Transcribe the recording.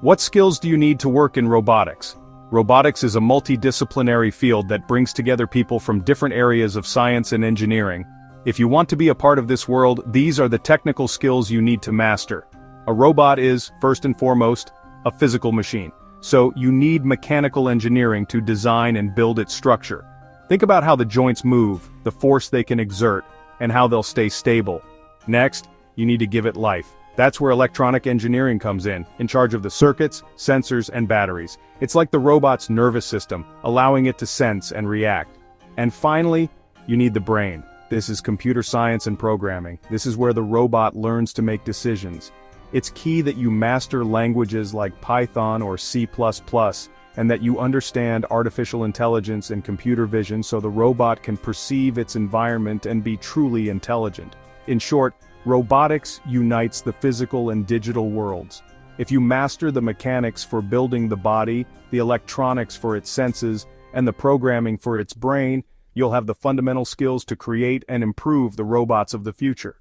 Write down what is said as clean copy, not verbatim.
What skills do you need to work in robotics? Robotics is a multidisciplinary field that brings together people from different areas of science and engineering. If you want to be a part of this world, these are the technical skills you need to master. A robot is, first and foremost, a physical machine. So you need mechanical engineering to design and build its structure. Think about how the joints move, the force they can exert, and how they'll stay stable. Next, you need to give it life. That's where electronic engineering comes in charge of the circuits, sensors, and batteries. It's like the robot's nervous system, allowing it to sense and react. And finally, you need the brain. This is computer science and programming. This is where the robot learns to make decisions. It's key that you master languages like Python or C++, and that you understand artificial intelligence and computer vision so the robot can perceive its environment and be truly intelligent. In short, robotics unites the physical and digital worlds. If you master the mechanics for building the body, the electronics for its senses, and the programming for its brain, you'll have the fundamental skills to create and improve the robots of the future.